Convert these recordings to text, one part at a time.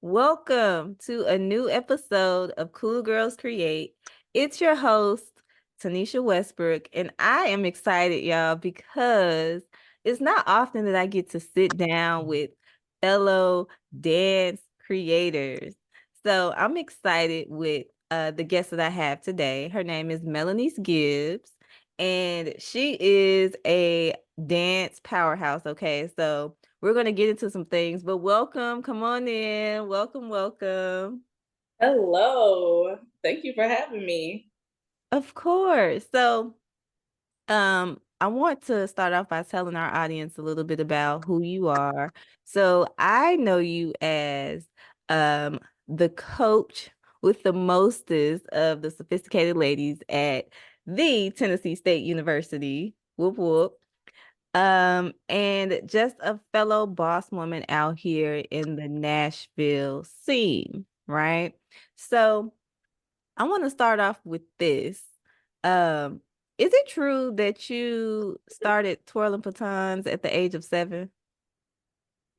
Welcome to a new episode of Cool Girls Create. It's your host, Taniesha Westbrook, and I am excited, y'all, because it's not often that I get to sit down with fellow dance creators. So I'm excited with the guest that I have today. Her name is Melaneice Gibbs, and she is a dance powerhouse. Okay, so we're going to get into some things, but welcome. Come on in. Welcome, welcome. Hello. Thank you for having me. Of course. I want to start off by telling our audience a little bit about who you are. So, I know you as um the coach with the mostest of the sophisticated ladies at the Tennessee State University. Whoop whoop. And just a fellow boss woman out here in the Nashville scene, right? So I want to start off with this. Um, is it true that you started twirling batons at the age of 7?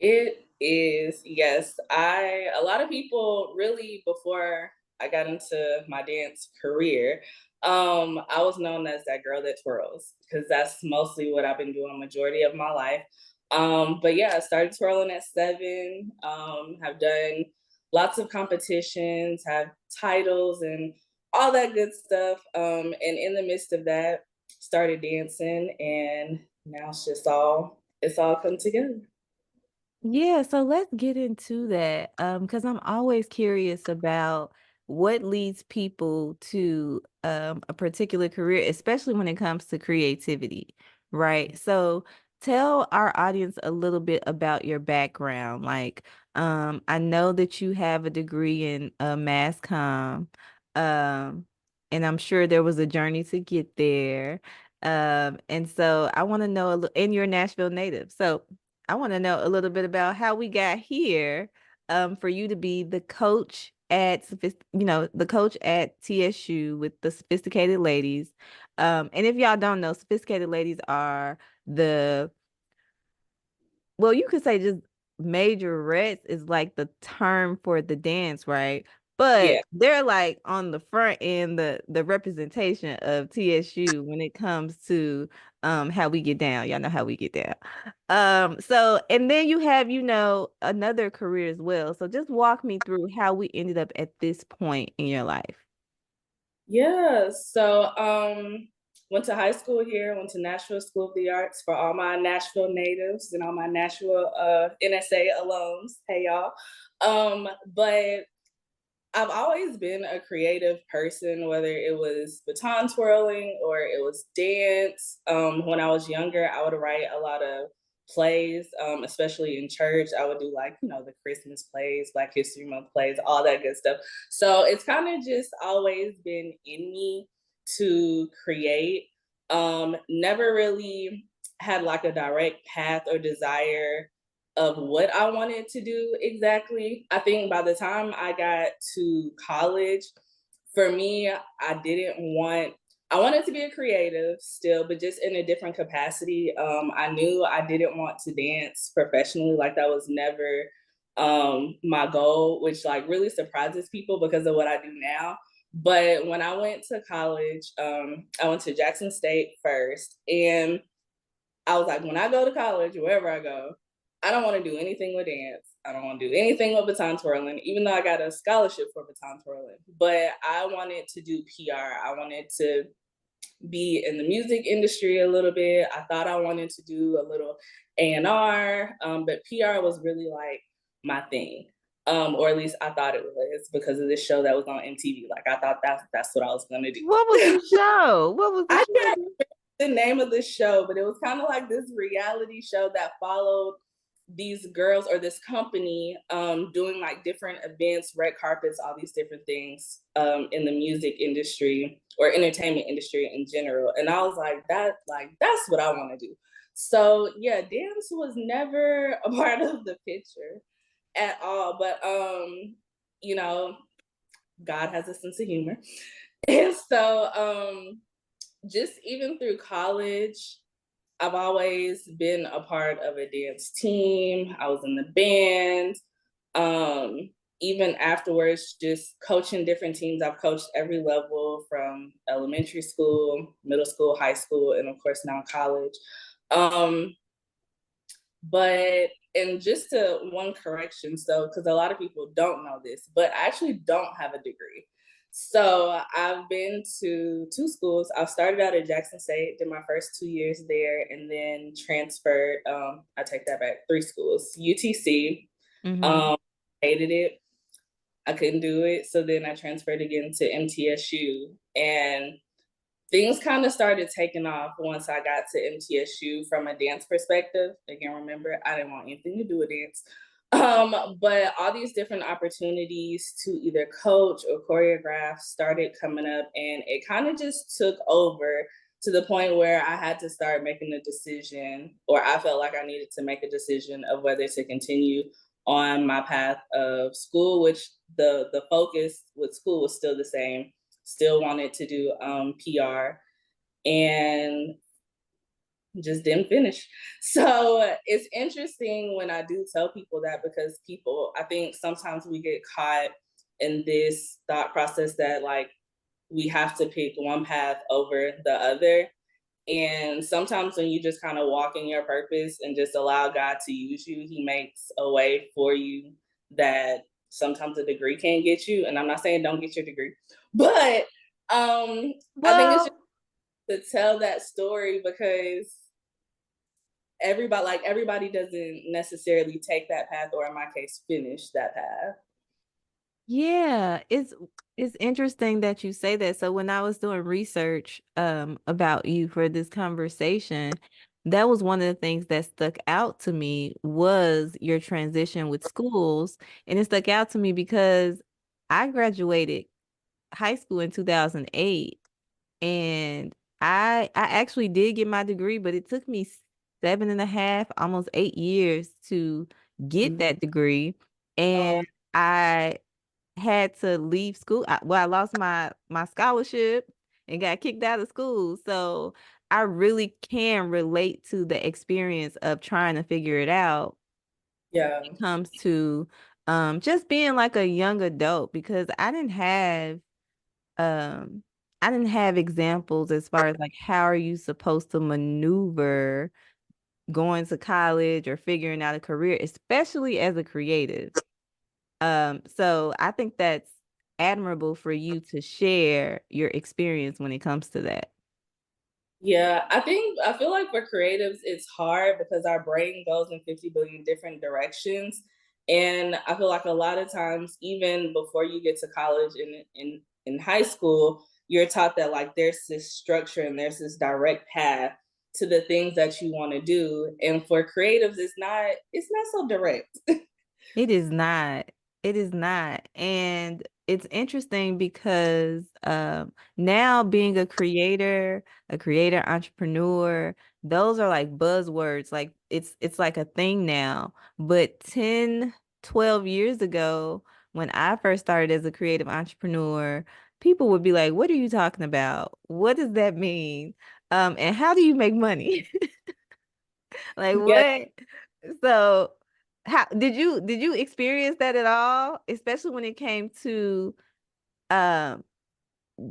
It is, yes. A lot of people really before I got into my dance career, I was known as that girl that twirls because that's mostly what I've been doing majority of my life. But yeah, I started twirling at 7, have done lots of competitions, have titles and all that good stuff. And in the midst of that, started dancing and now it's all come together. Yeah, so let's get into that. Because I'm always curious about what leads people to a particular career, especially when it comes to creativity, right? So tell our audience a little bit about your background. Like, I know that you have a degree in mass comm, um, and I'm sure there was a journey to get there. And so I want to know a little, and you're a Nashville native. So I want to know a little bit about how we got here, for you to be the coach at the coach at TSU with the sophisticated ladies. And if y'all don't know, sophisticated ladies are the well, you could say just majorettes is like the term for the dance, right? Yeah. But they're like on the front end, the representation of TSU when it comes to how we get down. Y'all know how we get down. So and then you have, another career as well. So just walk me through how we ended up at this point in your life. Yeah. Went to high school here, went to Nashville School of the Arts for all my Nashville natives and all my Nashville NSA alums. Hey y'all. But I've always been a creative person, whether it was baton twirling or it was dance. When I was younger, I would write a lot of plays, especially in church. I would do the Christmas plays, Black History Month plays, all that good stuff. So it's kind of just always been in me to create. Never really had like a direct path or desire of what I wanted to do exactly. I think by the time I got to college, for me, I wanted to be a creative still, but just in a different capacity. I knew I didn't want to dance professionally. Like that was never my goal, which like really surprises people because of what I do now. But when I went to college, I went to Jackson State first, and I was like, when I go to college, wherever I go, I don't want to do anything with dance. I don't want to do anything with baton twirling, even though I got a scholarship for baton twirling. But I wanted to do PR. I wanted to be in the music industry a little bit. I thought I wanted to do a little A&R, but PR was really like my thing. Or at least I thought it was because of this show that was on MTV. Like I thought that's what I was gonna do. What was the show? What was the I show? can't the name of the show, but it was kind of like this reality show that followed these girls or this company doing like different events, red carpets, all these different things in the music industry or entertainment industry in general. And I was like that's what I want to do. So yeah, dance was never a part of the picture at all. But you know, God has a sense of humor. And so just even through college, I've always been a part of a dance team. I was in the band. Um, even afterwards, just coaching different teams. I've coached every level from elementary school, middle school, high school, and of course now college. Um, but and just to one correction, so because a lot of people don't know this, but I actually don't have a degree. So I've been to two schools. I started out at Jackson State, did my first 2 years there, and then transferred. I take that back. Three schools. UTC. Mm-hmm. Um, hated it. I couldn't do it. So then I transferred again to MTSU, and things kind of started taking off once I got to MTSU from a dance perspective. Again, remember, I didn't want anything to do with dance. But all these different opportunities to either coach or choreograph started coming up, and it kind of just took over to the point where I had to start making a decision, or I felt like I needed to make a decision of whether to continue on my path of school, which the focus with school was still the same. Still wanted to do PR, and just didn't finish. So it's interesting when I do tell people that, because people, I think sometimes we get caught in this thought process that like we have to pick one path over the other. And sometimes when you just kind of walk in your purpose and just allow God to use you, He makes a way for you that sometimes a degree can't get you. And I'm not saying don't get your degree, but I think it's just Well, to tell that story, because everybody doesn't necessarily take that path, or in my case, finish that path. yeah, it's interesting that you say that. So when I was doing research about you for this conversation, that was one of the things that stuck out to me was your transition with schools. And it stuck out to me because I graduated high school in 2008, and I actually did get my degree, but it took me 7.5, almost 8 years to get Mhm. that degree. Oh, And I had to leave school. I lost my scholarship and got kicked out of school. So I really can relate to the experience of trying to figure it out yeah. when it comes to just being like a young adult, because um I didn't have examples as far as like how are you supposed to maneuver going to college or figuring out a career, especially as a creative. So I think that's admirable for you to share your experience when it comes to that. Yeah, I feel like for creatives it's hard because our brain goes in 50 billion different directions. And I feel like a lot of times, even before you get to college and in high school, you're taught that like there's this structure and there's this direct path to the things that you want to do. And for creatives, it's not so direct. It is not. It is not. And it's interesting because now being a creator, entrepreneur, those are like buzzwords. Like it's like a thing now. But 10, 12 years ago, when I first started as a creative entrepreneur, people would be like, "What are you talking about? What does that mean? And how do you make money?" Like Yeah. what? So how did you experience that at all? Especially when it came to um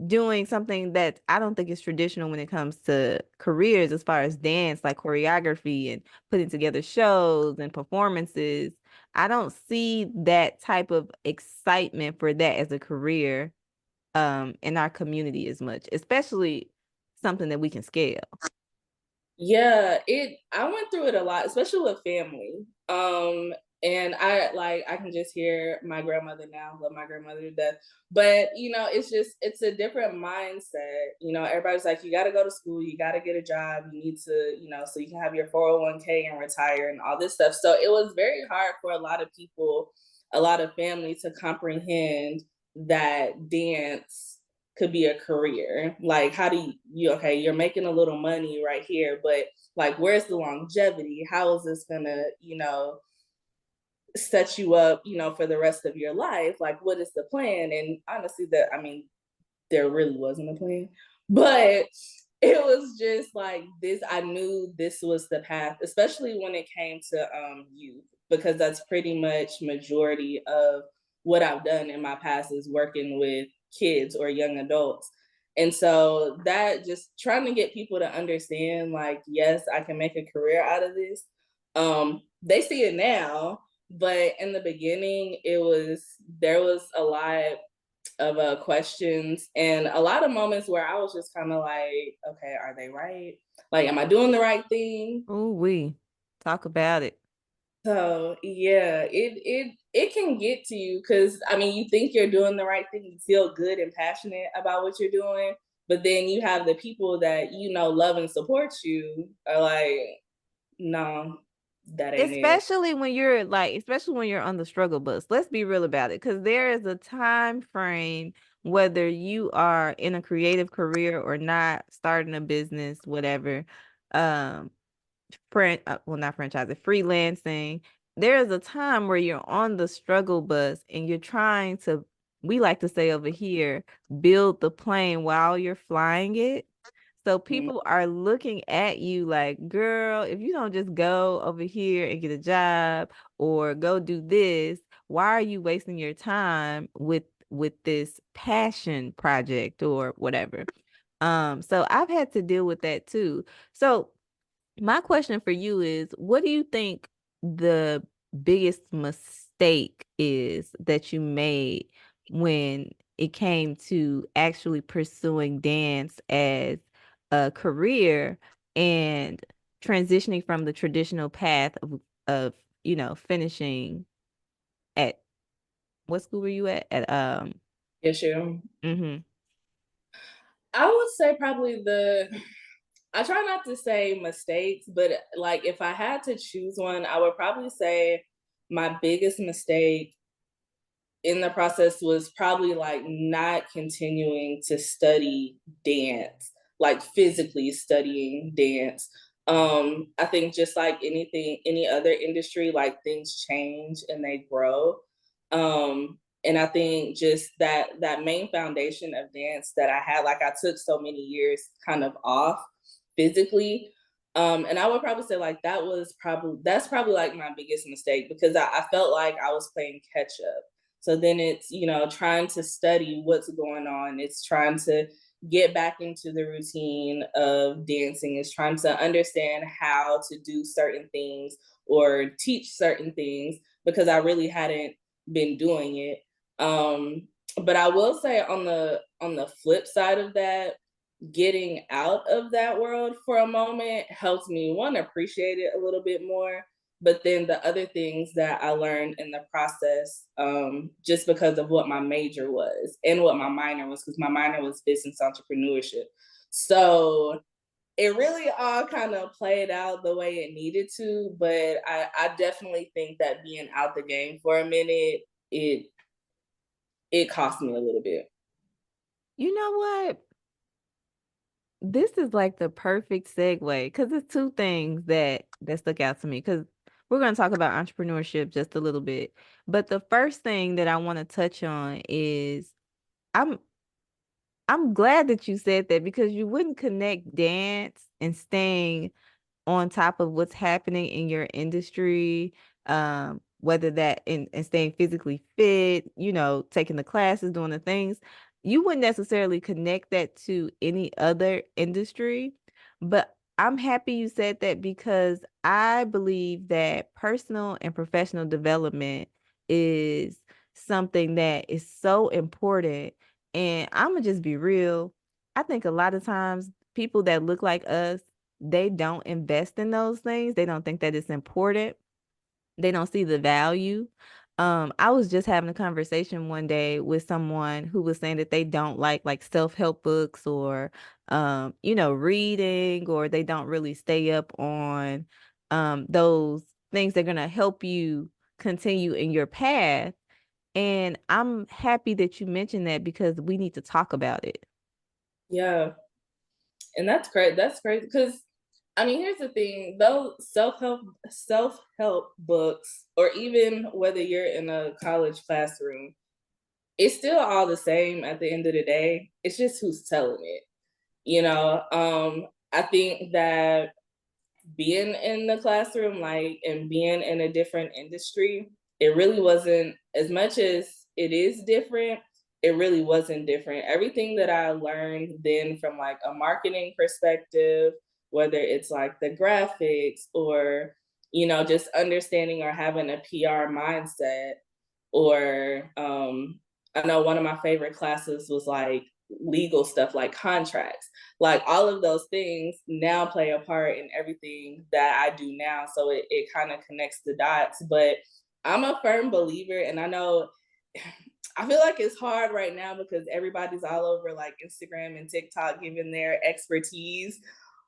doing something that I don't think is traditional when it comes to careers as far as dance, like choreography and putting together shows and performances. I don't see that type of excitement for that as a career in our community as much, especially something that we can scale. Yeah, it I went through it a lot, especially with family. And I can just hear my grandmother now, love my grandmother to death. But it's a different mindset. Everybody's like, you gotta go to school, you gotta get a job, you need to, so you can have your 401k and retire and all this stuff. So it was very hard for a lot of people, a lot of family to comprehend that dance could be a career. Like, how do okay, you're making a little money right here, but like, where's the longevity? How is this gonna, set you up, for the rest of your life? Like, what is the plan? And honestly, there really wasn't a plan, but it was just like this. I knew this was the path, especially when it came to youth, because that's pretty much majority of what I've done in my past is working with kids or young adults. And so that just trying to get people to understand, like, yes, I can make a career out of this. They see it now, but in the beginning, there was a lot of questions and a lot of moments where I was just kind of like, okay, are they right? Like, am I doing the right thing? Ooh, we talk about it. So yeah, it can get to you because I mean, you think you're doing the right thing, you feel good and passionate about what you're doing, but then you have the people that you know love and support you are like, no, that ain't it. Especially when you're on the struggle bus. Let's be real about it, because there is a time frame, whether you are in a creative career or not, starting a business, whatever. Um, well, not franchising, freelancing. There is a time where you're on the struggle bus and you're trying to, we like to say over here, build the plane while you're flying it. So Mm. people are looking at you like, girl, if you don't just go over here and get a job or go do this, why are you wasting your time with this passion project or whatever? So I've had to deal with that too. So my question for you is, what do you think the biggest mistake is that you made when it came to actually pursuing dance as a career and transitioning from the traditional path of finishing at what school were you at? At Issue. mhm. I would say probably I try not to say mistakes, but like if I had to choose one, I would probably say my biggest mistake in the process was probably like not continuing to study dance, like physically studying dance. I think just like anything, any other industry, like things change and they grow. And I think just that main foundation of dance that I had, like I took so many years kind of off physically. And I would probably say like that's probably like my biggest mistake because I felt like I was playing catch up. So then it's, you know, trying to study what's going on. It's trying to get back into the routine of dancing. It's trying to understand how to do certain things or teach certain things because I really hadn't been doing it. But I will say on the flip side of that, getting out of that world for a moment helps me one appreciate it a little bit more, but then the other things that I learned in the process, just because of what my major was and what my minor was, because my minor was business entrepreneurship. So it really all kind of played out the way it needed to, but I definitely think that being out the game for a minute, it cost me a little bit. You know what? This is like the perfect segue because it's two things that stuck out to me because we're going to talk about entrepreneurship just a little bit. But the first thing that I want to touch on is I'm I'm glad that you said that because you wouldn't connect dance and staying on top of what's happening in your industry, whether that and staying physically fit, taking the classes, doing the things, you wouldn't necessarily connect that to any other industry. But I'm happy you said that because I believe that personal and professional development is something that is so important. And I'm gonna just be real. I think a lot of times people that look like us, they don't invest in those things. They don't think that it's important. They don't see the value. I was just having a conversation one day with someone who was saying that they don't like self-help books or reading, or they don't really stay up on those things that are gonna help you continue in your path. And I'm happy that you mentioned that because we need to talk about it. Yeah, and that's great. That's great because I mean, here's the thing: those self help books, or even whether you're in a college classroom, it's still all the same at the end of the day. It's just who's telling it. You know, I think that being in the classroom, like, and being in a different industry, it really wasn't as much as it is different, it really wasn't different. Everything that I learned then from like a marketing perspective, whether it's like the graphics or, just understanding or having a PR mindset, or I know one of my favorite classes was like legal stuff, like contracts. Like all of those things now play a part in everything that I do now. So it kind of connects the dots. But I'm a firm believer, and I know I feel like it's hard right now because everybody's all over like Instagram and TikTok giving their expertise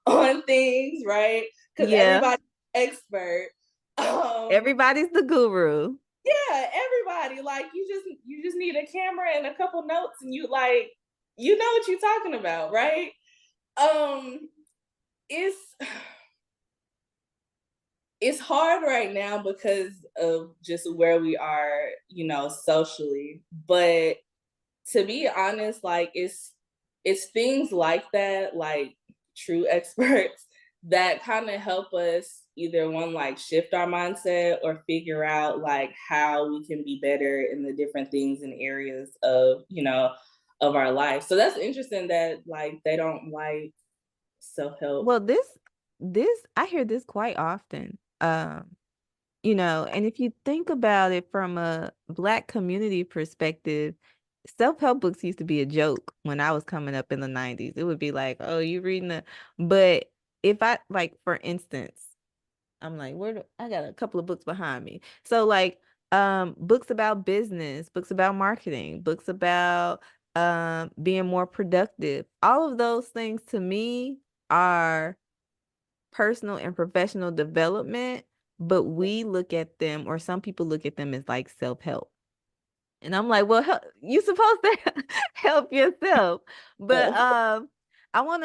on things, right? Because Yeah, everybody's expert. Um, everybody's the guru. yeah, everybody. Like you just need a camera and a couple notes, and you know what you're talking about, right? Um, it's it's hard right now because of just where we are, socially. But to be honest, like it's things like that, like true experts that kind of help us either one like shift our mindset or figure out like how we can be better in the different things and areas of, of our life. So that's interesting that like they don't like self-help. Well, this I hear this quite often. And if you think about it from a Black community perspective, self-help books used to be a joke when I was coming up in the 90s. It would be like, oh, you reading the, but if I like, for instance, I'm like, I got a couple of books behind me. So like, books about business, books about marketing, books about being more productive. All of those things to me are personal and professional development, but we look at them, or some people look at them as like self-help. And I'm like, well, you supposed to help yourself. But I want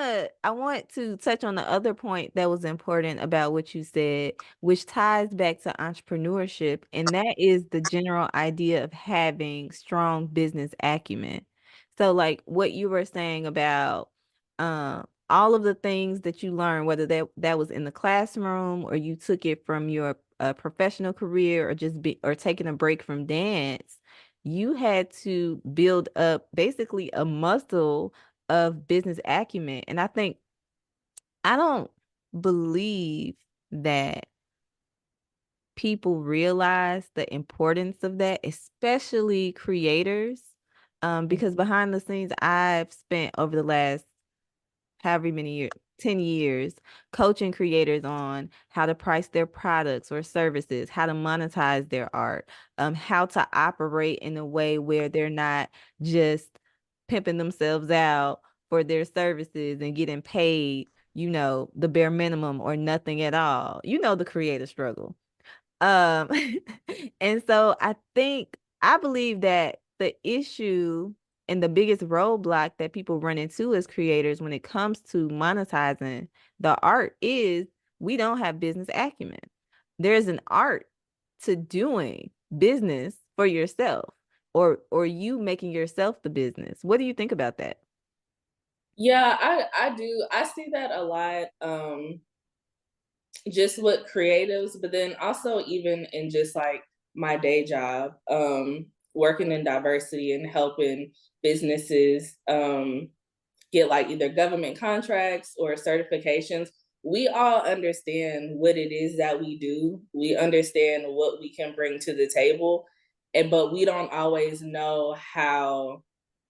to touch on the other point that was important about what you said, which ties back to entrepreneurship, and that is the general idea of having strong business acumen. So like what you were saying about all of the things that you learned, whether that was in the classroom or you took it from your professional career or or taking a break from dance, you had to build up basically a muscle of business acumen. And I don't believe that people realize the importance of that, especially creators. Because behind the scenes, I've spent over the last however many years, 10 years, coaching creators on how to price their products or services, how to monetize their art, how to operate in a way where they're not just pimping themselves out for their services and getting paid, the bare minimum or nothing at all. You know the creator struggle. Um, and so I believe that the issue and the biggest roadblock that people run into as creators when it comes to monetizing the art is we don't have business acumen. There's an art to doing business for yourself, or you making yourself the business. What do you think about that? Yeah, I do. I see that a lot. Just with creatives, but then also even in just like my day job, working in diversity and helping businesses get like either government contracts or certifications. We all understand what it is that we do. We understand what we can bring to the table, and but we don't always know how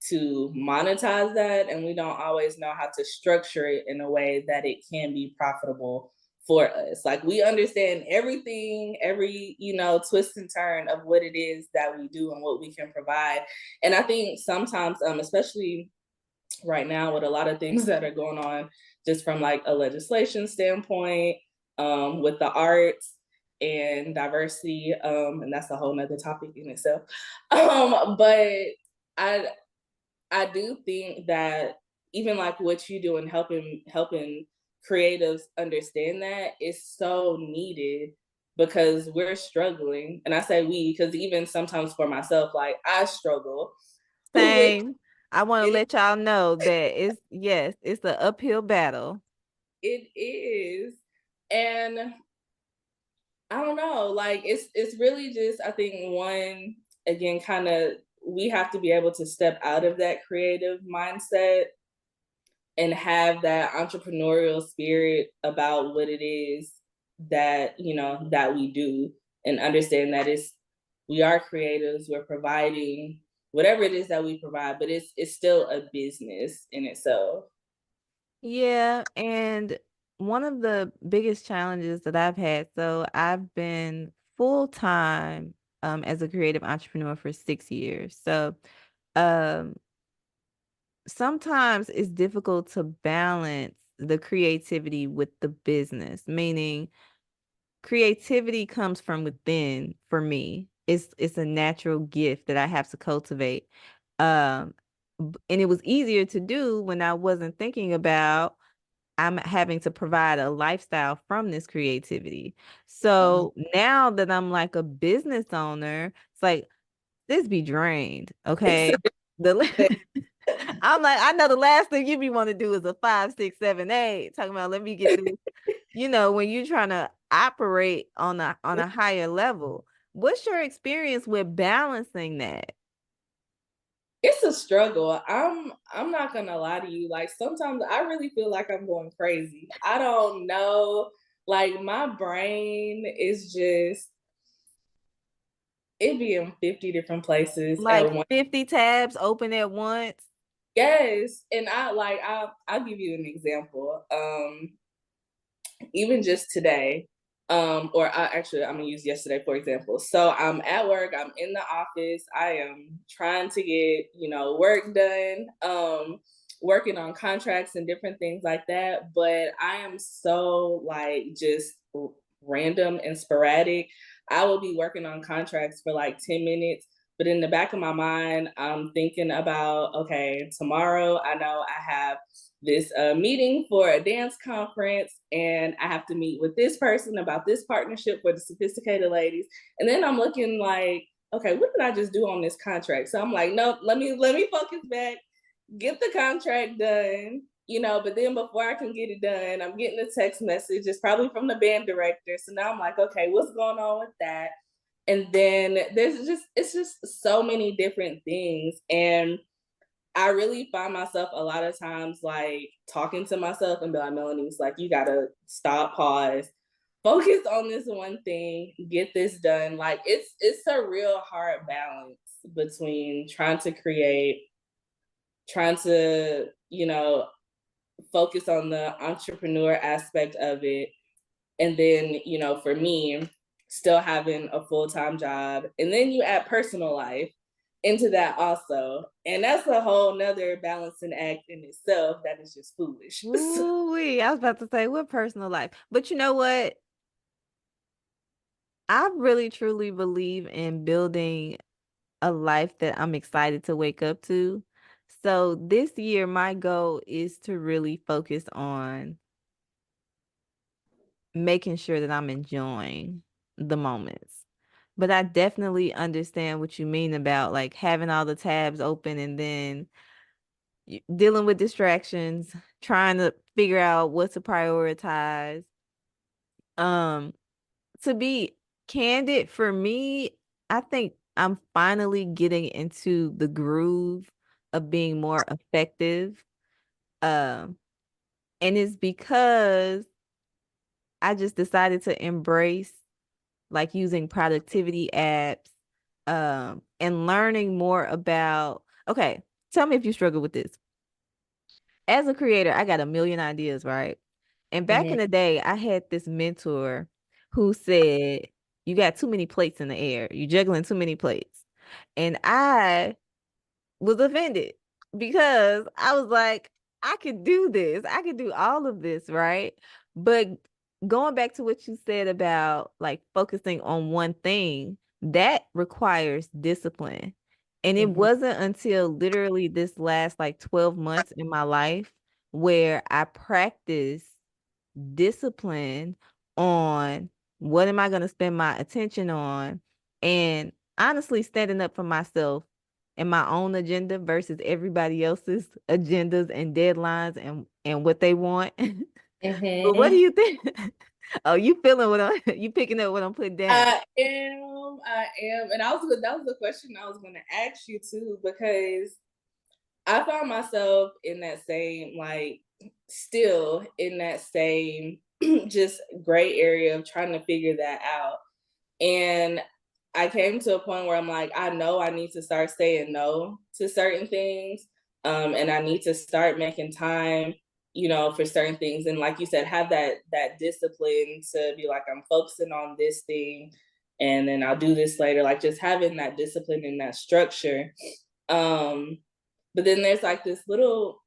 to monetize that, and we don't always know how to structure it in a way that it can be profitable for us. Like we understand everything, every, twist and turn of what it is that we do and what we can provide. And I think sometimes, especially right now with a lot of things that are going on, just from like a legislation standpoint, with the arts and diversity, and that's a whole nother topic in itself. But I I do think that even like what you do and helping creatives understand that is so needed because we're struggling. And I say we because even sometimes for myself, like I struggle with Same. I want to it. let y'all know that yes, it's an uphill battle. It is, and I don't know, like it's really just I think one again kind of we have to be able to step out of that creative mindset and have that entrepreneurial spirit about what it is that, that we do, and understand that we are creatives, we're providing whatever it is that we provide, but it's still a business in itself. Yeah, and one of the biggest challenges that I've had, so I've been full time as a creative entrepreneur for 6 years. So um sometimes it's difficult to balance the creativity with the business, meaning creativity comes from within for me. It's a natural gift that I have to cultivate. Um and it was easier to do when I wasn't thinking about I'm having to provide a lifestyle from this creativity. Mhm. So now that I'm like a business owner, it's like this be drained, It's okay? The I'm like, I know the last thing you be want to do is a 5, 6, 7, 8. Talking about let me get this, when you're trying to operate on a higher level. What's your experience with balancing that? it's a struggle. I'm not gonna lie to you. Like sometimes I really feel like I'm going crazy. I don't know. Like my brain is just it be in 50 different places Like at once. 50 tabs open at once? Yes. And I'll give you an example. Even just today, I'm gonna use yesterday for example. So I'm at work, I'm in the office, I am trying to get, work done, working on contracts and different things like that. But I am so like just random and sporadic. I will be working on contracts for like 10 minutes. But in the back of my mind, I'm thinking about, okay, tomorrow I know I have this meeting for a dance conference, and I have to meet with this person about this partnership for the sophisticated ladies. And then I'm looking like, okay, what did I just do on this contract? So I'm like, nope, let me focus back, get the contract done. But then before I can get it done, I'm getting a text message. It's probably from the band director. So now I'm like, okay, what's going on with that? And then it's just so many different things. And I really find myself a lot of times like talking to myself and be like, Melaneice, like you gotta stop, pause, focus on this one thing, get this done. Like it's a real hard balance between trying to create, trying to, focus on the entrepreneur aspect of it, and then, for me, still having a full-time job. And then you add personal life into that also. And that's a whole nother balancing act in itself that is just foolish. Ooh, I was about to say what personal life. But you know what? I really truly believe in building a life that I'm excited to wake up to. So this year, my goal is to really focus on making sure that I'm enjoying the moments. But I definitely understand what you mean about like having all the tabs open and then dealing with distractions, trying to figure out what to prioritize. Um, to be candid, for me, I think I'm finally getting into the groove of being more effective. Um, and it's because I just decided to embrace like using productivity apps, and learning more about, okay, tell me if you struggle with this. As a creator, I got a million ideas, right? And back Mhm. in the day, I had this mentor who said, you got too many plates in the air. You're juggling too many plates. And I was offended because I was like, I could do this. I could do all of this, right? But going back to what you said about like focusing on one thing, that requires discipline. And it Mhm. wasn't until literally this last like 12 months in my life where I practiced discipline on what am I going to spend my attention on, and honestly standing up for myself and my own agenda versus everybody else's agendas and deadlines and what they want. But what do Mhm. you think? Oh, you feeling what I'm you picking up what I'm putting down? I am. I am, and that was the question I was going to ask you too, because I found myself in that same, like, still in that same just gray area of trying to figure that out. And I came to a point where I'm like, I know I need to start saying no to certain things. And I need to start making time, for certain things. And like you said, have that discipline to be like, I'm focusing on this thing and then I'll do this later. Like just having that discipline and that structure. Um, but then there's like this little,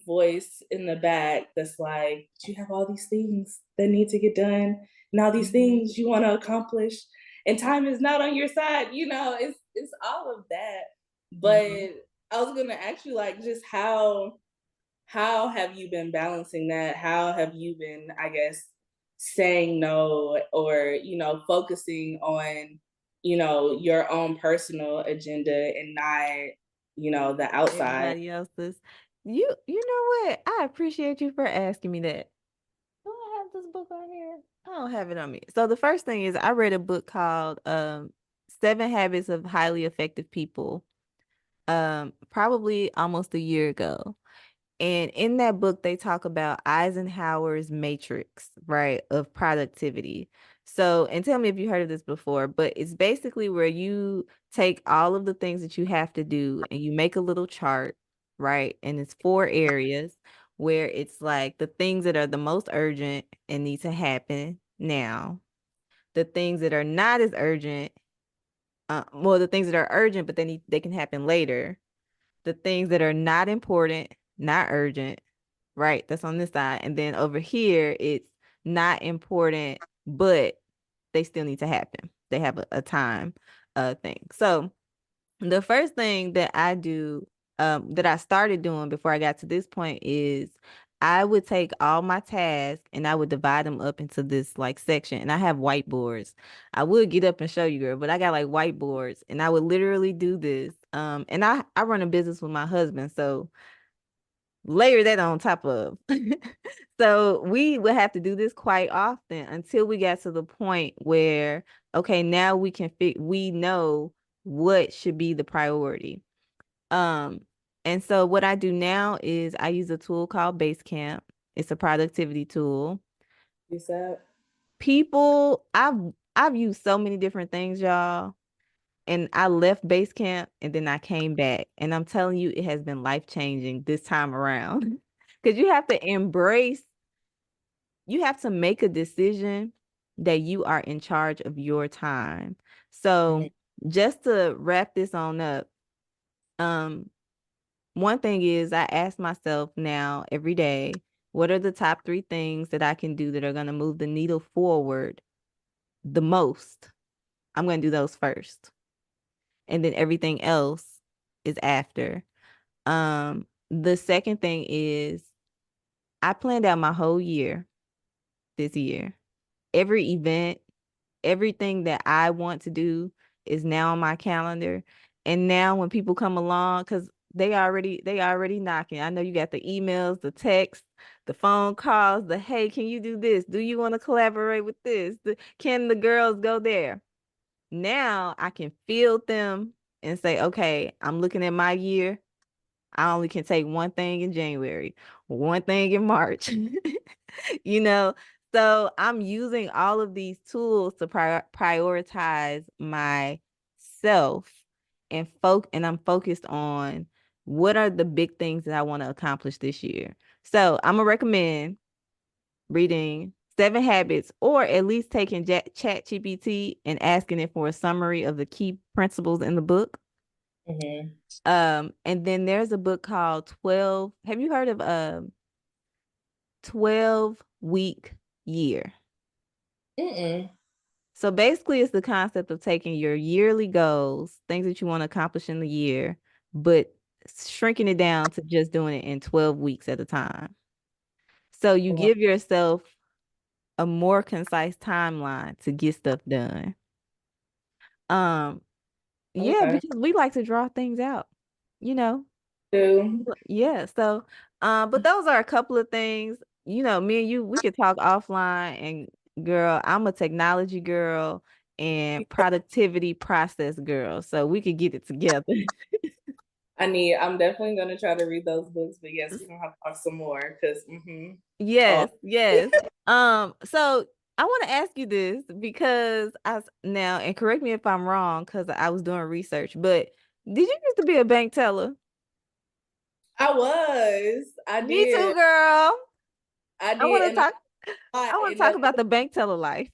voice in the back that's like, you have all these things that need to get done and all these Mhm, things you want to accomplish and time is not on your side. It's all of that. mhm. But I was gonna ask you, like, just how have you been balancing that? How have you been, I guess, saying no, or focusing on your own personal agenda and not the outside. Everybody else's. You know what? I appreciate you for asking me that. Do I have this book on here? I don't have it on me. So the first thing is I read a book called Seven Habits of Highly Effective People probably almost a year ago. And in that book, they talk about Eisenhower's matrix, right, of productivity. So, and tell me if you heard of this before, but it's basically where you take all of the things that you have to do and you make a little chart, right? And it's four areas where it's like the things that are the most urgent and need to happen now, the things that are not as urgent, well, the things that are urgent, but they can happen later, the things that are not important, not urgent, right? That's on this side. And then over here, it's not important, but they still need to happen. They have a time thing. So the first thing that I do, that I started doing before I got to this point is I would take all my tasks and I would divide them up into this like section. And I have whiteboards. I would get up and show you, girl, but I got like whiteboards and I would literally do this. And I run a business with my husband, so layer that on top of. So we would have to do this quite often until we got to the point where, okay, now we know what should be the priority. Um, and so what I do now is I use a tool called Basecamp. It's a productivity tool. You said. People, I've used so many different things, y'all. And I left base camp and then I came back. And I'm telling you, it has been life changing this time around. Because you have to make a decision that you are in charge of your time. So Mhm. just to wrap this on up, um, one thing is I ask myself now every day, what are the top three things that I can do that are going to move the needle forward the most? I'm going to do those first. And then everything else is after. The second thing is I planned out my whole year this year. Every event, everything that I want to do is now on my calendar. And now when people come along, because they already knocking. I know you got the emails, the texts, the phone calls, the hey, can you do this? Do you want to collaborate with this? Can the girls go there? Now I can field them and say, okay, I'm looking at my year. I only can take one thing in January, one thing in March, you know? So I'm using all of these tools to prioritize myself and I'm focused on what are the big things that I want to accomplish this year. So I'm gonna recommend reading Seven Habits or at least taking Chat GPT and asking it for a summary of the key principles in the book. Mhm. And then there's a book called 12. Have you heard of 12-week year? Mm-mm. So basically it's the concept of taking your yearly goals, things that you want to accomplish in the year, but shrinking it down to just doing it in 12 weeks at a time. So you Wow. give yourself a more concise timeline to get stuff done. Um, yeah, Okay. because we like to draw things out, you know. Do. Yeah, so but those are a couple of things. Me and you, we could talk offline and girl, I'm a technology girl and productivity process girl. So we could get it together. I'm definitely gonna try to read those books, but yes, we're gonna have to talk some more because oh, Yes, yes. So I want to ask you this because now, and correct me if I'm wrong, because I was doing research, but did you used to be a bank teller? I Me too, did, girl. I I want did, to and talk. I want to and talk that about the bank teller life.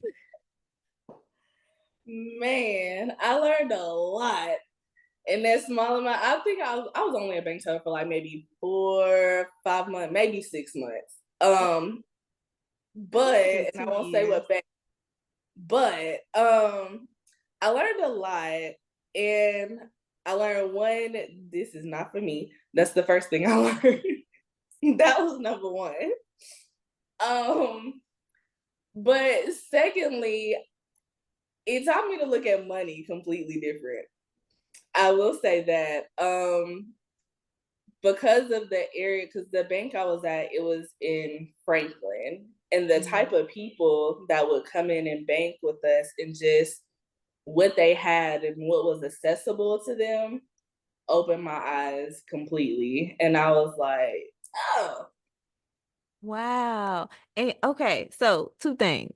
man, I learned a lot in that small amount. I think I was only a bank teller for like maybe 4, 5 months, maybe 6 months. That's But a good and I two won't say years. what bank, but I learned a lot, and I learned one. This is not for me. That's the first thing I learned. That was number one. Um, but secondly, it taught me to look at money completely different. I will say that because of the area, because the bank I was at, it was in Franklin, and the type Mhm. of people that would come in and bank with us and just what they had and what was accessible to them opened my eyes completely. And I was like, oh, Wow. And okay, so two things.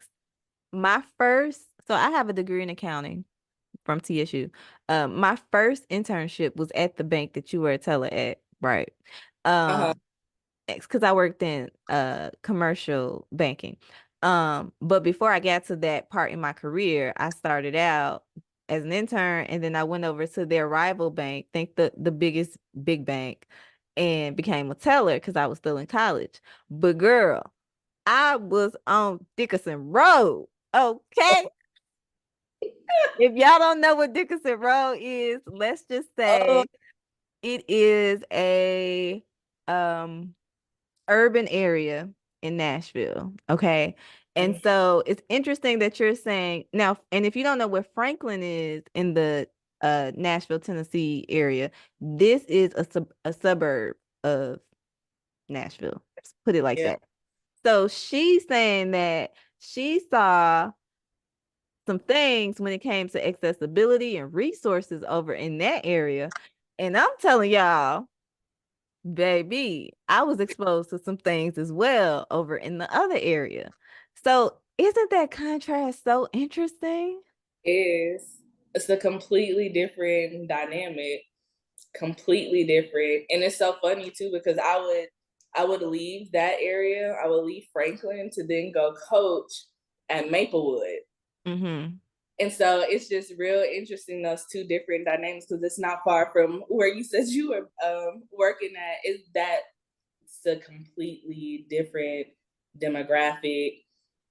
So I have a degree in accounting from TSU. My first internship was at the bank that you were a teller at, right? uh-huh, Um, because I worked in commercial banking. But before I got to that part in my career, I started out as an intern and then I went over to their rival bank, think the biggest big bank, and became a teller because I was still in college. But girl, I was on Dickerson Road. Okay. If y'all don't know what Dickerson Road is, let's just oh, say it is a um urban area in Nashville. Okay. And so it's interesting that you're saying now, and if you don't know where Franklin is in the Nashville, Tennessee area, this is a suburb of Nashville. Let's put it like yeah, that. So she's saying that she saw some things when it came to accessibility and resources over in that area. And I'm telling y'all, baby, I was exposed to some things as well over in the other area. So isn't that contrast so interesting? is it's a completely different dynamic, completely different. And it's so funny too because I would leave that area, I would leave Franklin to then go coach at Maplewood. Mm-hmm. And so it's just real interesting those two different dynamics because it's not far from where you said you were working at. Is that it's a completely different demographic.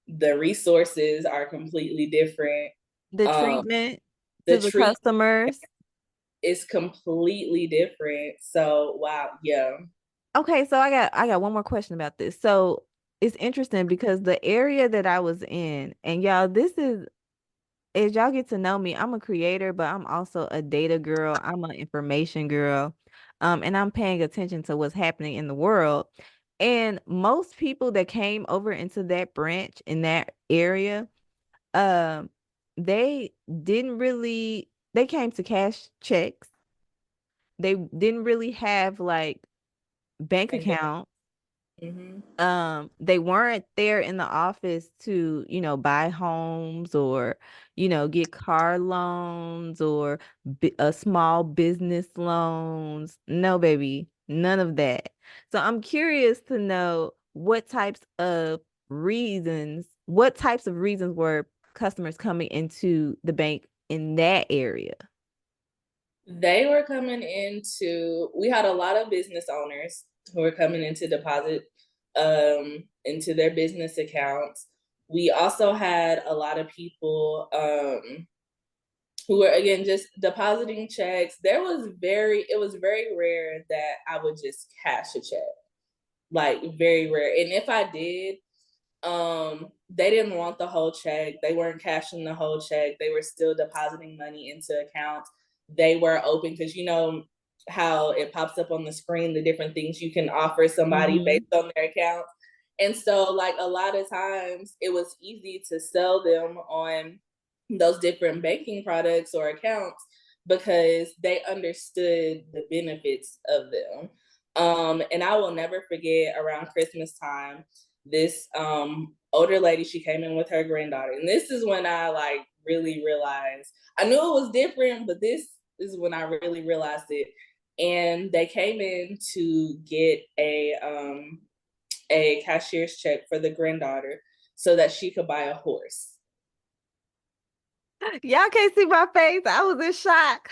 The resources are completely different. The Um, treatment the to the treat customers. is completely different. So wow, yeah. Okay, so I got one more question about this. So it's interesting because the area that I was in, and y'all, this is as y'all get to know me, I'm a creator, but I'm also a data girl. I'm an information girl. And I'm paying attention to what's happening in the world. And most people that came over into that branch in that area, um, they didn't really they came to cash checks. They didn't really have like bank And accounts. mm-hmm. They weren't there in the office to, buy homes or, get car loans or a small business loans. No, baby, none of that. So I'm curious to know what types of reasons were customers coming into the bank in that area? They were coming into, we had a lot of business owners who were coming into deposit into their business accounts. We also had a lot of people who were again just depositing checks. It was very rare that I would just cash a check. Like very rare. And if I did, they didn't want the whole check. They weren't cashing the whole check. They were still depositing money into accounts. They were open because you know how it pops up on the screen, the different things you can offer somebody Mm-hmm. based on their account. And so like a lot of times it was easy to sell them on those different banking products or accounts because they understood the benefits of them. And I will never forget around Christmas time, this older lady, she came in with her granddaughter. And this is when I like really realized, I knew it was different, but this is when I really realized it. And they came in to get a cashier's check for the granddaughter so that she could buy a horse. Y'all can't see my face. I was in shock.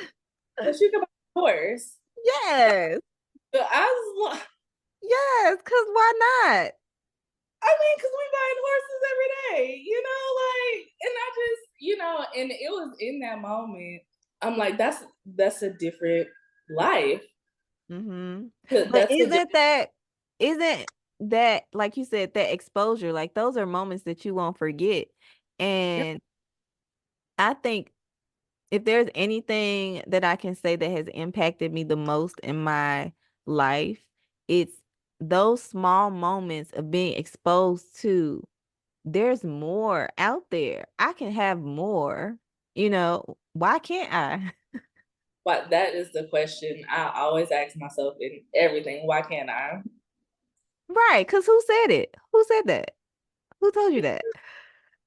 So she could buy a horse. Yes. So I was like, Yes, because why not? I mean, because we buying horses every day, like, and I just, and it was in that moment, I'm like, that's a different life. Hmm. But That's a different isn't that, like you said, that exposure, like those are moments that you won't forget. And I think if there's anything that I can say that has impacted me the most in my life, it's those small moments of being exposed to there's more out there. I can have more, why can't I? but that is the question I always ask myself in everything. Why can't I? Right, because who said it? Who said that? Who told you that?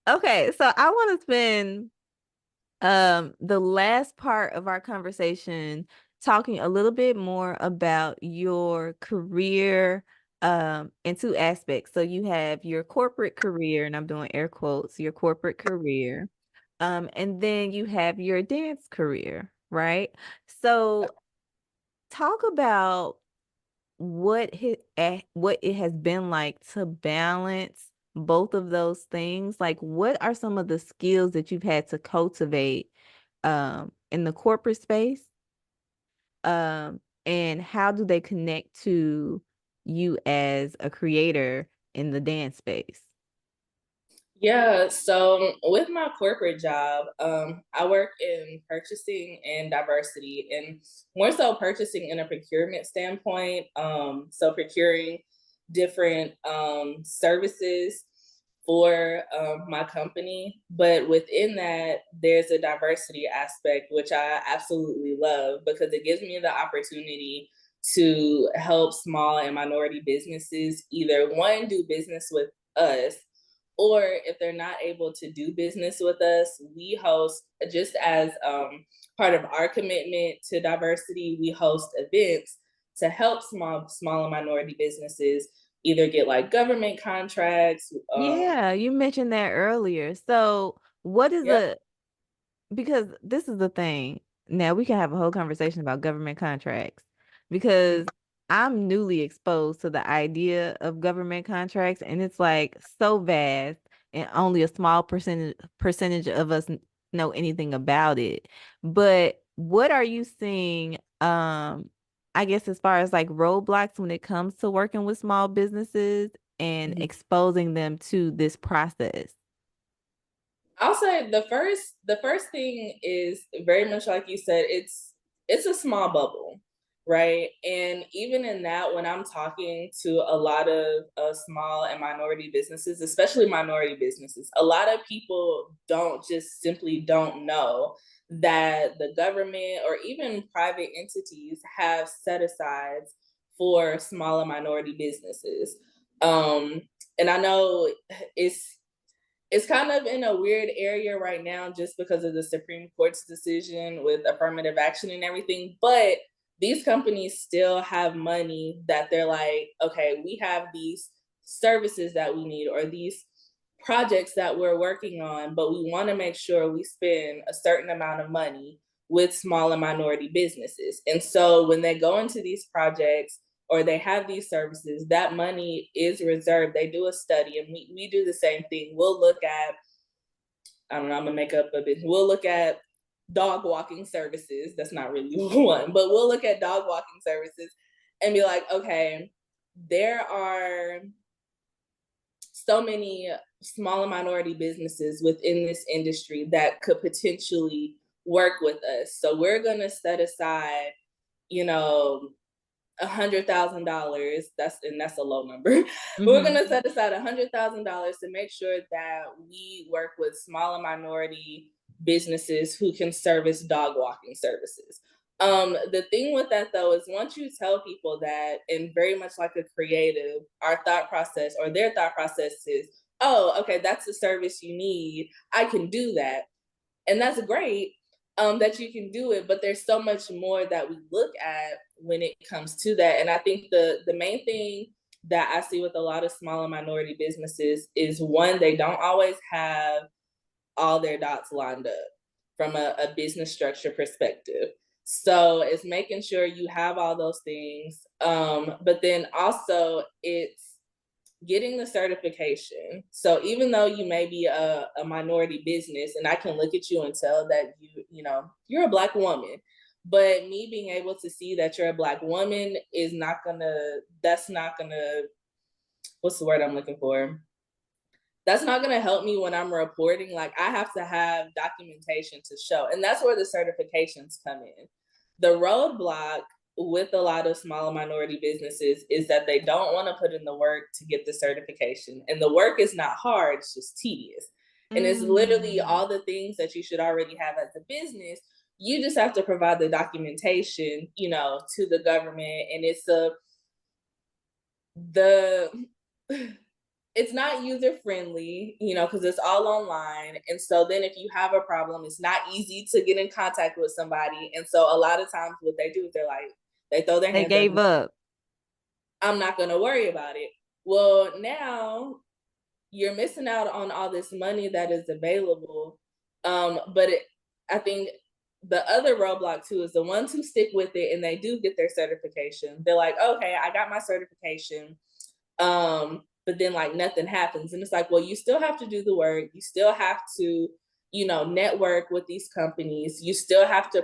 Okay, so I want to spend the last part of our conversation talking a little bit more about your career in two aspects. So you have your corporate career, and I'm doing air quotes, your corporate career. And then you have your dance career, right? So talk about what it has been like to balance both of those things. Like, what are some of the skills that you've had to cultivate in the corporate space, and how do they connect to you as a creator in the dance space? Yeah, so with my corporate job, I work in purchasing and diversity, and more so purchasing in a procurement standpoint. So procuring different services for my company, but within that, there's a diversity aspect, which I absolutely love because it gives me the opportunity to help small and minority businesses either one, do business with us, or if they're not able to do business with us, we host, just as part of our commitment to diversity, we host events to help small and minority businesses either get like government contracts. Yeah, you mentioned that earlier. So, what is Yep. a because this is the thing. Now we can have a whole conversation about government contracts because I'm newly exposed to the idea of government contracts, and it's like so vast and only a small percentage of us know anything about it. But what are you seeing I guess as far as like roadblocks when it comes to working with small businesses and exposing them to this process? I'll say the first thing is very much like you said, it's a small bubble, right? And even in that, when I'm talking to a lot of small and minority businesses, especially minority businesses, a lot of people don't know that the government or even private entities have set asides for small and minority businesses. Um, and I know it's it's kind of in a weird area right now just because of the Supreme Court's decision with affirmative action and everything. But these companies still have money that they're like, okay, we have these services that we need or these projects that we're working on, but we want to make sure we spend a certain amount of money with small and minority businesses. And so when they go into these projects, or they have these services, that money is reserved. They do a study, and we do the same thing. We'll look at, I don't know, I'm gonna make up a bit. We'll look at dog walking services. That's not really one, but we'll look at dog walking services and be like, okay, there are so many small and minority businesses within this industry that could potentially work with us. So we're gonna set aside, you know, $100,000. That's a low number. We're Hmm. gonna set aside $100,000 to make sure that we work with small and minority businesses who can service dog walking services. The thing with that though is once you tell people that, and very much like a creative, our thought process or their thought process is, oh, okay, that's the service you need. I can do that. And that's great that you can do it, but there's so much more that we look at when it comes to that. And I think the main thing that I see with a lot of smaller minority businesses is one, they don't always have all their dots lined up from a business structure perspective. So it's making sure you have all those things. But then also it's getting the certification. So even though you may be a minority business, and I can look at you and tell that you're a Black woman, but me being able to see that you're a Black woman is not gonna, that's not gonna, what's the word I'm looking for? That's not going to help me when I'm reporting. Like, I have to have documentation to show. And that's where the certifications come in. The roadblock with a lot of smaller minority businesses is that they don't want to put in the work to get the certification. And the work is not hard, it's just tedious. And it's literally Mm. all the things that you should already have as a business. You just have to provide the documentation, to the government. And the it's not user friendly, because it's all online. And so then if you have a problem, it's not easy to get in contact with somebody. And so a lot of times what they do is they throw their They hands up gave and up. I'm not going to worry about it. Well, now you're missing out on all this money that is available. But I think the other roadblock too is the ones who stick with it and they do get their certification. They're like, okay, I got my certification. But then like nothing happens. And it's like, well, you still have to do the work. You still have to, network with these companies. You still have to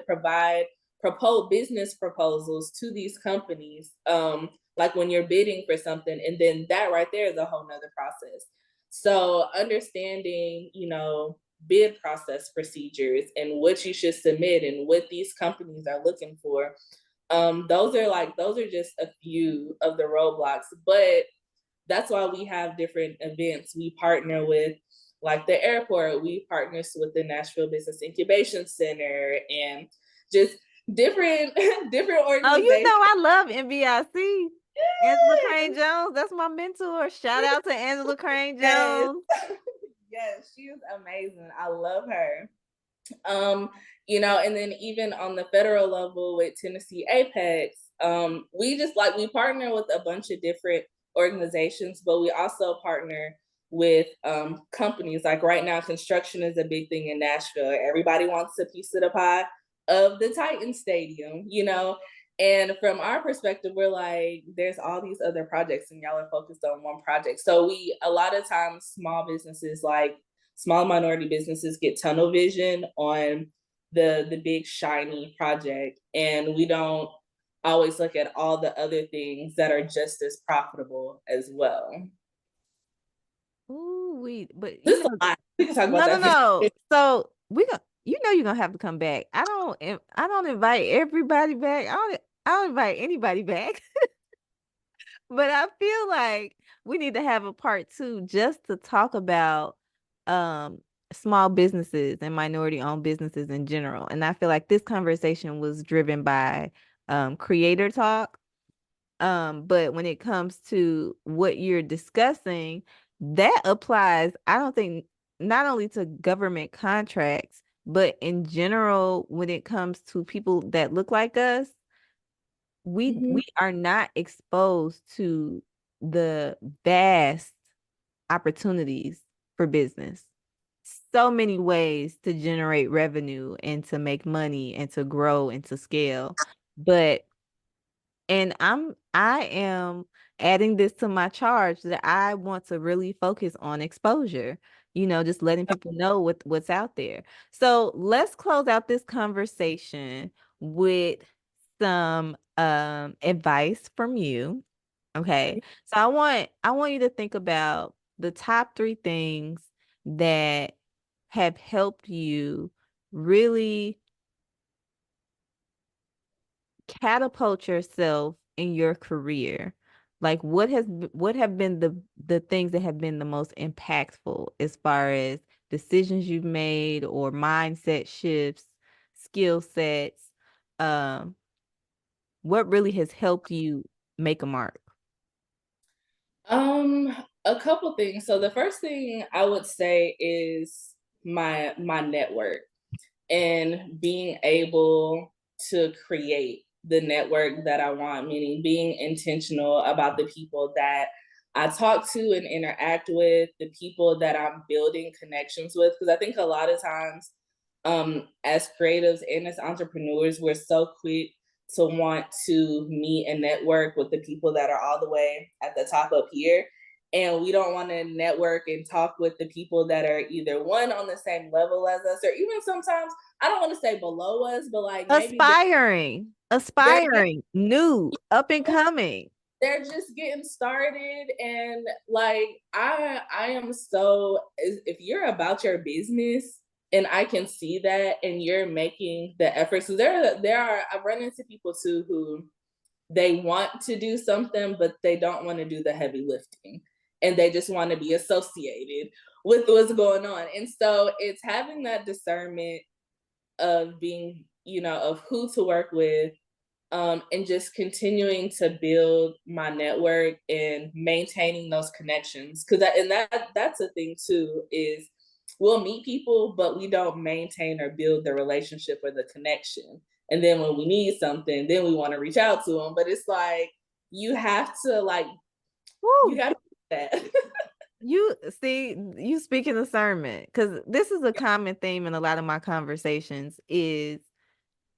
propose business proposals to these companies. Like when you're bidding for something, and then that right there is a whole nother process. So understanding, bid process procedures and what you should submit and what these companies are looking for. Those are just a few of the roadblocks, but that's why we have different events. We partner with like the airport, we partners with the Nashville Business Incubation Center and just different different Oh, organizations. I love NBIC. Angela Crane Jones, that's my mentor. Shout out to Angela Crane Yes. Jones. Yes, she is amazing. I love her. And then even on the federal level with Tennessee Apex, we partner with a bunch of different organizations, but we also partner with companies. Like right now, construction is a big thing in Nashville. Everybody wants a piece of the pie of the Titan Stadium, And from our perspective, we're like, there's all these other projects, and y'all are focused on one project. So a lot of times, small minority businesses get tunnel vision on the big shiny project, and we don't always look at all the other things that are just as profitable as well. Ooh, but This is a lot. We can talk about no, no, that for no. So you're gonna have to come back. I don't invite everybody back. I don't invite anybody back. But I feel like we need to have a part two just to talk about um small businesses and minority owned businesses in general. And I feel like this conversation was driven by creator talk. But when it comes to what you're discussing, that applies, I don't think, not only to government contracts, but in general, when it comes to people that look like us, Mhm. we are not exposed to the vast opportunities for business. So many ways to generate revenue and to make money and to grow and to scale. But I am adding this to my charge that I want to really focus on exposure, just letting people know what's out there. So let's close out this conversation with some advice from you. Okay. So I want you to think about the top three things that have helped you really catapult yourself in your career. Like what have been the things that have been the most impactful as far as decisions you've made or mindset shifts, skill sets? Um, what really has helped you make a mark? Um, a couple things. So the first thing I would say is my network and being able to create the network that I want, meaning being intentional about the people that I talk to and interact with, the people that I'm building connections with. Because I think a lot of times, as creatives and as entrepreneurs, we're so quick to want to meet and network with the people that are all the way at the top up here. And we don't want to network and talk with the people that are either one on the same level as us, or even sometimes I don't want to say below us, but like maybe Aspiring, they're aspiring, new, up and coming. they're just getting started. And like I am so, if you're about your business and I can see that and you're making the efforts. So there are, I've run into people too who they want to do something but they don't want to do the heavy lifting, and they just want to be associated with what's going on. And so it's having that discernment of being, of who to work with, and just continuing to build my network and maintaining those connections. Because that's a thing too, is we'll meet people, but we don't maintain or build the relationship or the connection. And then when we need something, then we want to reach out to them. But it's like you have to like you Woo! got to do that. You see, you speak in discernment because this is a common theme in a lot of my conversations is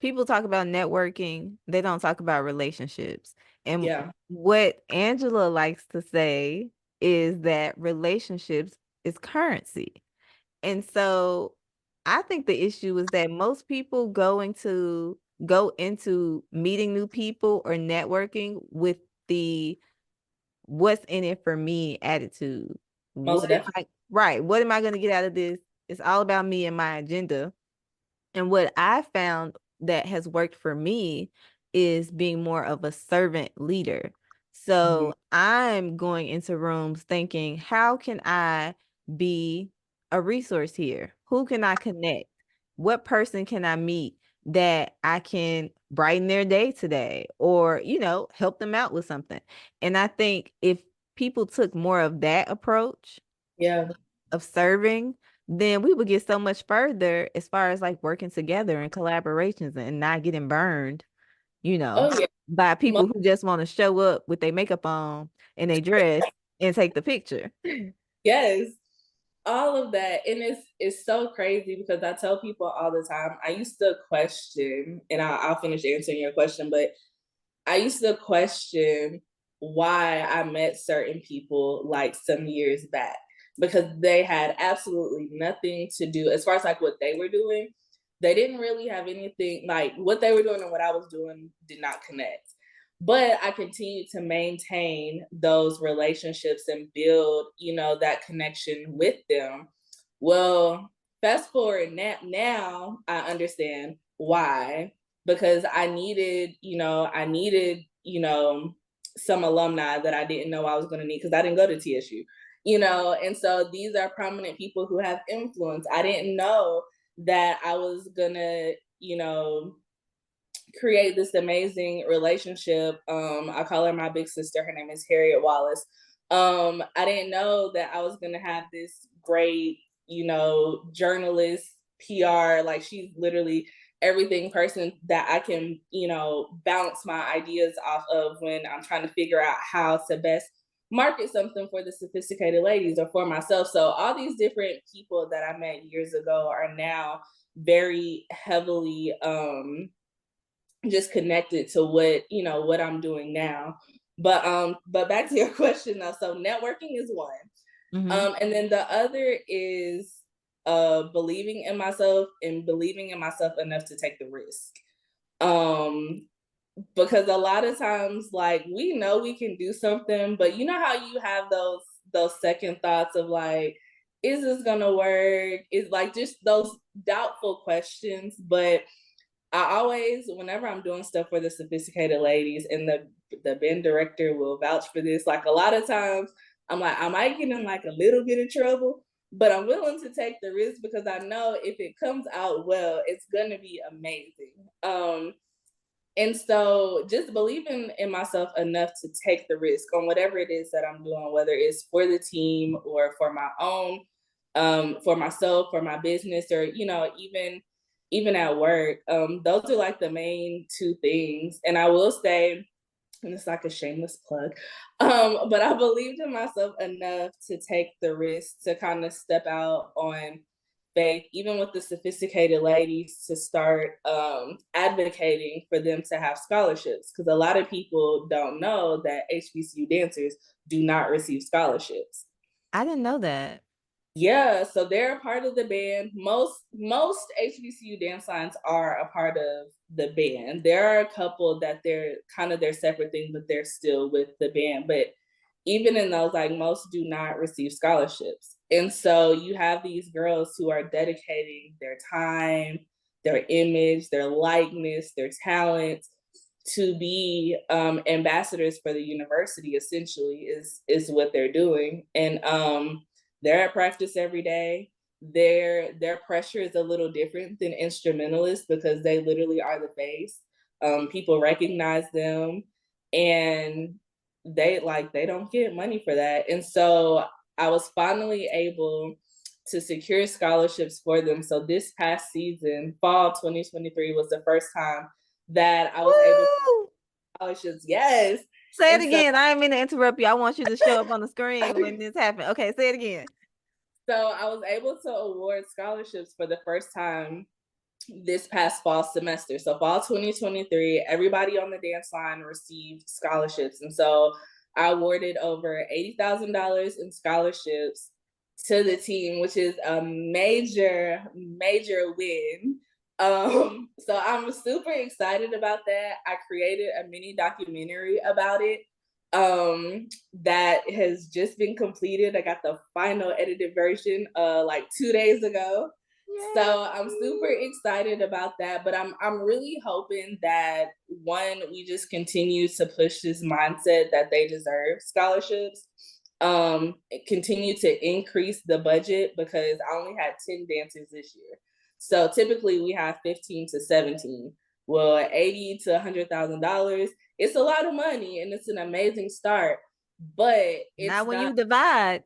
people talk about networking, they don't talk about relationships. And Yeah, what Angela likes to say is that relationships is currency. And so I think the issue is that most people go into meeting new people or networking with the what's in it for me attitude. most What am definitely. I right? What am I going to get out of this? It's all about me and my agenda. And what I found that has worked for me is being more of a servant leader. Mhm. So I'm going into rooms thinking, how can I be a resource here? Who can I connect? What person can I meet that I can brighten their day today or, help them out with something? And I think if people took more of that approach, Yeah. of serving, then we would get so much further as far as like working together and collaborations and not getting burned, you know, Oh yeah. by Mo- people who just want to show up with their makeup on and they dress and take the picture. yes. All of that. And it's so crazy because I tell people all the time, I used to question, and I'll finish answering your question, but I used to question why I met certain people like some years back, because they had absolutely nothing to do as far as like what they were doing. They didn't really have anything, like what they were doing and what I was doing did not connect. But I continued to maintain those relationships and build, that connection with them. Well, fast forward now I understand why, because I needed some alumni that I didn't know I was going to need because I didn't go to TSU, and so these are prominent people who have influence. I didn't know that I was going to, create this amazing relationship. I call her my big sister. Her name is Harriet Wallace. I didn't know that I was going to have this great, journalist, PR, like she's literally everything person that I can, bounce my ideas off of when I'm trying to figure out how to best market something for the sophisticated ladies or for myself. So all these different people that I met years ago are now very heavily just connected to what I'm doing now. But back to your question though. So networking is one. Hmm. And then the other is believing in myself and believing in myself enough to take the risk. Um because a lot of times like we know we can do something, but you know how you have those second thoughts of like, is this gonna work? Is like just those doubtful questions. But I always, whenever I'm doing stuff for the sophisticated ladies, and the band director will vouch for this. Like a lot of times, I'm like, I might get in like a little bit of trouble, but I'm willing to take the risk because I know if it comes out well, it's going to be amazing. And so just believing in myself enough to take the risk on whatever it is that I'm doing, whether it's for the team or for my own, for myself, for my business, or, even at work. Those are like the main two things. And I will say, and it's like a shameless plug. But I believed in myself enough to take the risk to kind of step out on faith, even with the sophisticated ladies, to start advocating for them to have scholarships. Because a lot of people don't know that HBCU dancers do not receive scholarships. I didn't know that. Yeah, so they're a part of the band. Most HBCU dance lines are a part of the band. There are a couple that they're kind of their separate thing, but they're still with the band. But even in those, like most do not receive scholarships. And so you have these girls who are dedicating their time, their image, their likeness, their talent to be ambassadors for the university. Essentially, is what they're doing, and they're at practice every day. Their pressure is a little different than instrumentalists because they literally are the face. People recognize them, and they don't get money for that. And so I was finally able to secure scholarships for them. So this past season, fall 2023, was the first time that I was able to Woo! scholarships. Yes. Say it And so again. I didn't mean to interrupt you. I want you to show up on the screen when this happened. Okay, say it again. so I was able to award scholarships for the first time this past fall semester. So fall 2023, everybody on the dance line received scholarships. And so I awarded over $80,000 in scholarships to the team, which is a major, major win. So I'm super excited about that. I created a mini documentary about it that has just been completed. I got the final edited version like 2 days ago. So I'm super Yay! excited about that, but I'm really hoping that one, we just continue to push this mindset that they deserve scholarships. Continue to increase the budget because I only had 10 dancers this year. So typically we have 15 to 17. Well, 80 to $100,000, it's a lot of money and it's an amazing start, but Not it's when not you divide.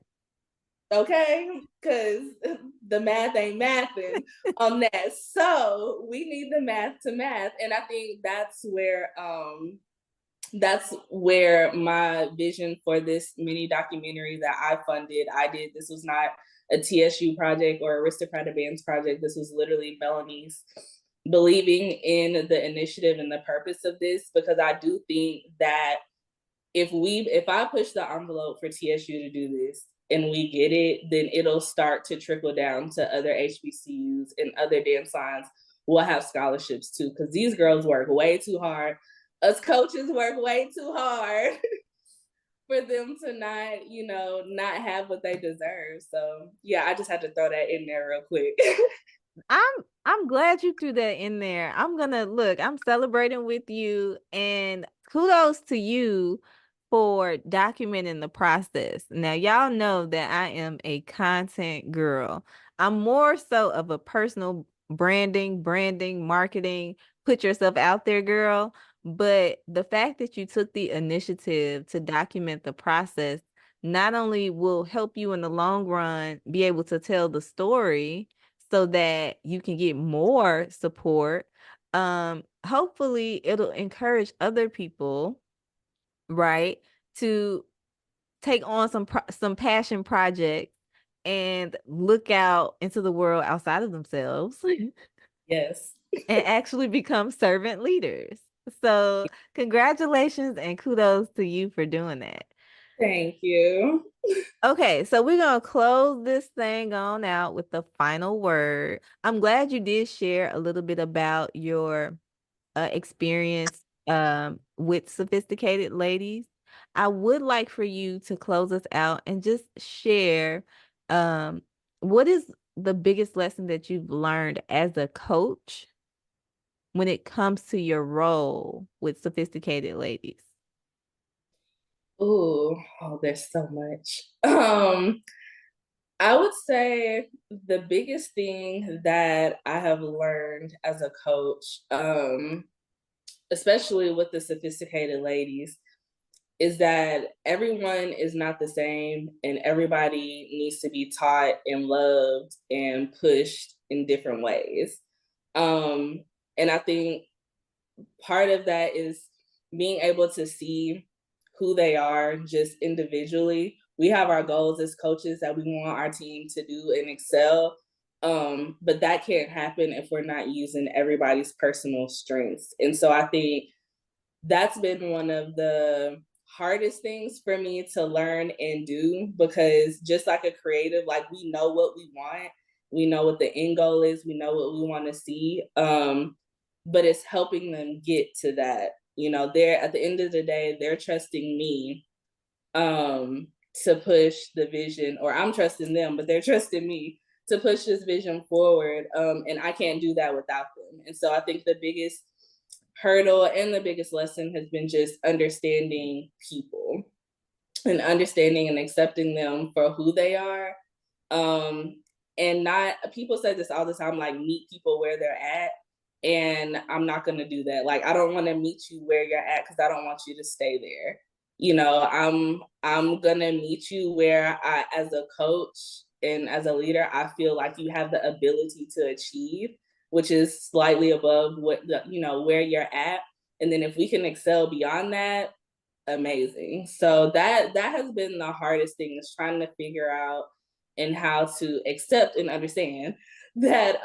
okay because the math ain't mathing on that. So we need the math to math, and I think that's where my vision for this mini documentary that I did. This was not a TSU project or Aristocratic Bands project. This was literally Melaneice believing in the initiative and the purpose of this, because I do think that if I push the envelope for TSU to do this and we get it, then it'll start to trickle down to other HBCUs, and other dance lines will have scholarships too. Because these girls work way too hard. Us coaches work way too hard for them to not have what they deserve. So yeah, I just had to throw that in there real quick. I'm glad you threw that in there. I'm gonna look, I'm celebrating with you, and kudos to you for documenting the process. Now, y'all know that I am a content girl. I'm more so of a personal branding, marketing, put yourself out there, girl. But the fact that you took the initiative to document the process not only will help you in the long run be able to tell the story so that you can get more support. Hopefully it'll encourage other people, right, to take on some passion projects and look out into the world outside of themselves Yes. and actually become servant leaders. So, congratulations and kudos to you for doing that. Thank you. Okay, so we're gonna close this thing on out with the final word. I'm glad you did share a little bit about your experience with sophisticated ladies. I would like for you to close us out and just share um what is the biggest lesson that you've learned as a coach when it comes to your role with sophisticated ladies. Ooh, oh, there's so much. I would say the biggest thing that I have learned as a coach, especially with the sophisticated ladies, is that everyone is not the same and everybody needs to be taught and loved and pushed in different ways. Um, and I think part of that is being able to see who they are just individually. We have our goals as coaches that we want our team to do and excel. But that can't happen if we're not using everybody's personal strengths. And so I think that's been one of the hardest things for me to learn and do, because just like a creative, like we know what we want, we know what the end goal is, we know what we want to see, but it's helping them get to that. They're at the end of the day, they're trusting me, to push the vision, or I'm trusting them, but they're trusting me to push this vision forward, and I can't do that without them. And so I think the biggest hurdle and the biggest lesson has been just understanding people and understanding and accepting them for who they are. Um, and not, people say this all the time, like meet people where they're at. And I'm not gonna do that. Like I don't want to meet you where you're at because I don't want you to stay there. I'm gonna meet you where I, as a coach and as a leader, I feel like you have the ability to achieve, which is slightly above where you're at. And then if we can excel beyond that, amazing. So that has been the hardest thing, is trying to figure out and how to accept and understand that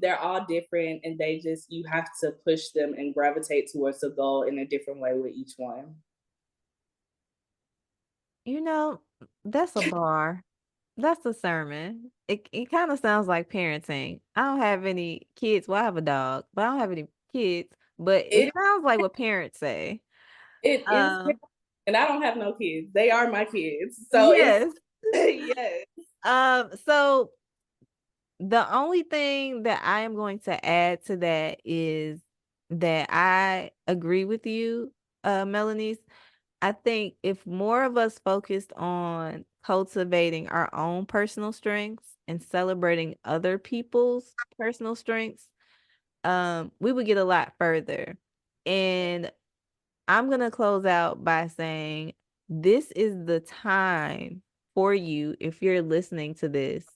they're all different, and you have to push them and gravitate towards a goal in a different way with each one. You know, that's a bar. That's a sermon. It kind of sounds like parenting. I don't have any kids. Well, I have a dog, but I don't have any kids. But it It sounds like what parents say. it is, Um, and I don't have no kids. They are my kids. So it's yes. yes. So the only thing that I am going to add to that is that I agree with you, Melaneice. I think if more of us focused on cultivating our own personal strengths and celebrating other people's personal strengths, we would get a lot further. And I'm gonna close out by saying this is the time for you, if you're listening to this,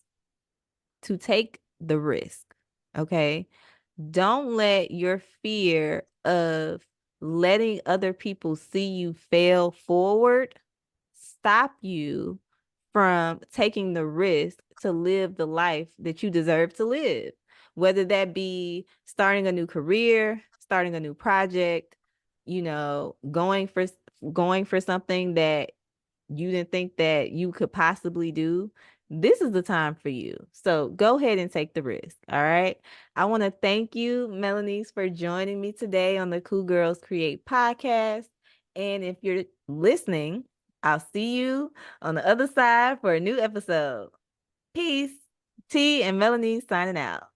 to take the risk. Okay. Don't let your fear of letting other people see you fail forward stop you from taking the risk to live the life that you deserve to live. Whether that be starting a new career, starting a new project, going for something that you didn't think that you could possibly do, this is the time for you. So go ahead and take the risk. All right. I want to thank you, Melaneice, for joining me today on the Cool Girls Create podcast. And if you're listening, I'll see you on the other side for a new episode. Peace. T and Melaneice signing out.